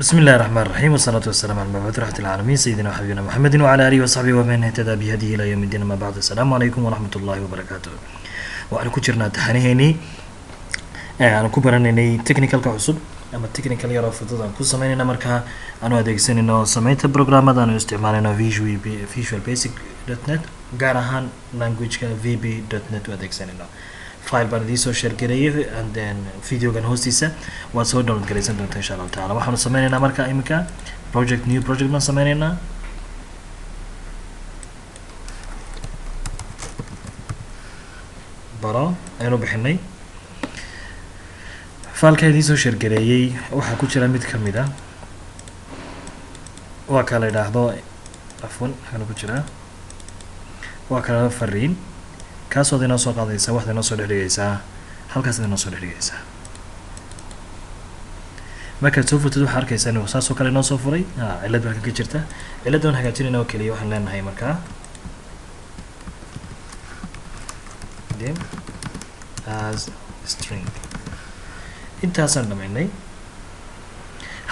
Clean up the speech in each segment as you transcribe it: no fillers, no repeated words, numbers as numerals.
بسم الله الرحمن الرحيم والصلاة والسلام على المبعوث رحمة العالمين سيدنا وحبيبنا محمد وعلى آله وصحبه ومن اهتدى بهديه إلى يوم الدين. ما بعد السلام عليكم ورحمة الله وبركاته. وأنا كجرنا تحنيهني أنا كبرني technical كعصب أما technical يرى فضلا كل سمعنا مركها أنا أدرسين إنه سمعت برنامج أنا استعمالنا Visual Basic.net قارهان language ك VB.net وأدرسين إنه file baan idin soo share gareeyay and then videogan hoostiisa waad soo download gareysan doontaa insha Allah taala. waxaan sameynaynaa marka imika new project baan sameynaynaa. baro aynu bixinay file-ka idin soo share gareeyay waxa ku jira mid kamid ah waa kala yiraahdo afwan waxa ku jira waa kala fariin kaasoo dina soo qaadaysa waxda noo soo dhigaysa halkaas dina soo dhigaysa marka soo furtid waxa arkaysaa inuu saasoo kale noo soo furay cilad baa ka jirta ciladan hagaajinayna oo kaliya waxaan leenahay marka dim as string intaasan dhamaynay.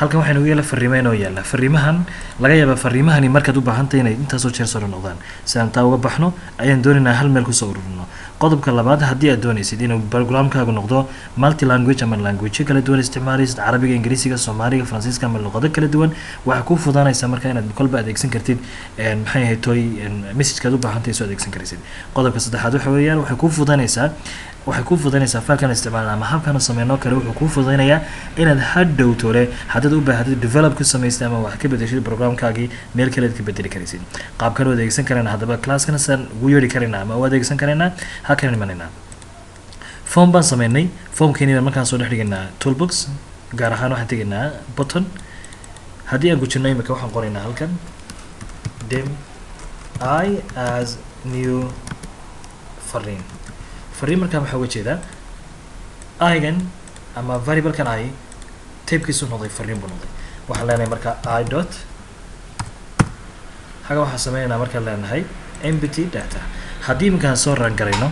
halkan waxaynu yeela fariimayn oo yaala fariimahan laga yaaba fariimahani markaad u baahan tahay inay inta soo jeer soo noqdaan si aan taa uga baxno ayaan doonaynaa hal meel ku soo ururino. qodobka labaad haddii aad doonaysid inuu programkaagu noqdo multi language ama language kala duwan isticmaalaysid carabiga ingiriisiga soomaaliga faransiiska ama luqado kala duwan waxa ku fududaanaysa marka inaad kolba adeegsan kartid maxay ahayd toy message-kaad u baahan tahay soo adeegsan karaysid. qodobka saddexaad waxa weeyaan waxay ku fududaanaysaa falkan isticmaalna ama habkan sameeyno kale wuxuu ku fududaynayaa inaad hadhow tole hadad u baahatid develop ku sameeysid ama wax ka bedeshid programkaagi meel kale ka bedeli karaysid. qaabkan u adeegsan karana hadaba class-kan san ugu yeeri karana ama u adeegsan karana halkan imanayna form baan sameynay formkeeni markaan soo dhignaynaa toolbox gaar ahaan waxaan tegaynaa button haddii aan gujinay marka waxaan qoraynaa halkan dim I as new fariin markaa waxaa uga jeedaa igan ama variable kan I tapekiisu noqday fariin buu noqday. waxaan leenahay marka I dot haga waxaan sameynaynaa markaan leenahay empty data. haddii markaan soo run garayno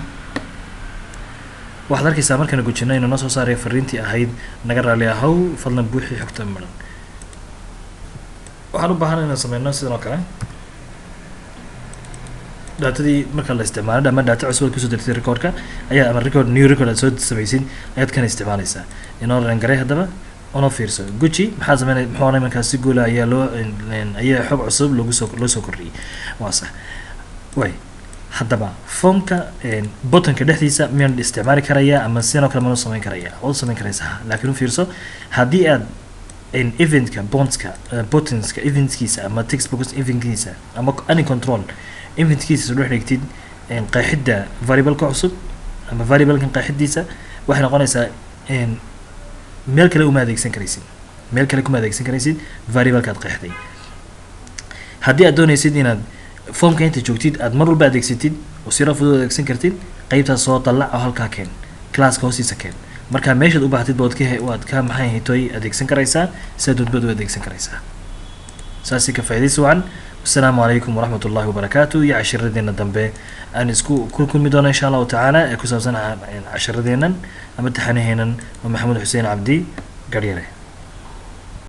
waxaad arkaysaa markaan gujinay inuu noo soo saaray fariintii ahayd naga raali ahow fadlan buuxi xogta maran. waxaan u baahan inaan sameyno sidan oo kale datadii marka la isticmaalo ama data cusub ku soo dirtay recordka ayaa ama new record aad soo samaysid ayaad kan isticmaalaysaa inoo ran garay hadaba ono fiirso guji maxaa sameynay maxaa markaa si guul ayaa ayaa xog cusub loo soo kordhiyay waa sax way hadaba formka buttonka dhexdiisa miyaan isticmaali karayaa ama sidoo kale ma samayn karayaa oo samayn karaysaa laakiin fiirso haddii aad eventka buttonska eventskiisa ama textbox eventkiisa ama any control eventkiisa soo dhigtid qeexida variable ka cusub ama variable kan qeexidiisa waxay noqonaysaa meel kale uma adeegsan karaysid variable kaad qeexday. haddii aad doonaysid inaad formka inta joogtid aad mar walba adeegsatid oo si fudud adeegsan kartid qaybtaas soo dalac oo halka keen classka hoostiisa keen marka meeshaad u baahatid waad ka maxay haytoy adeegsan karaysaa sidoo u adeegsan karaysaa. saasi ka faa'iidaysi wacan. السلام عليكم ورحمة الله وبركاته. يا عشر دينا دنبه أنا كلكم مدونا إن شاء الله تعالى كوسا سنة عشر دينا أمتحني هنا ومحمود حسين عبدي قريره.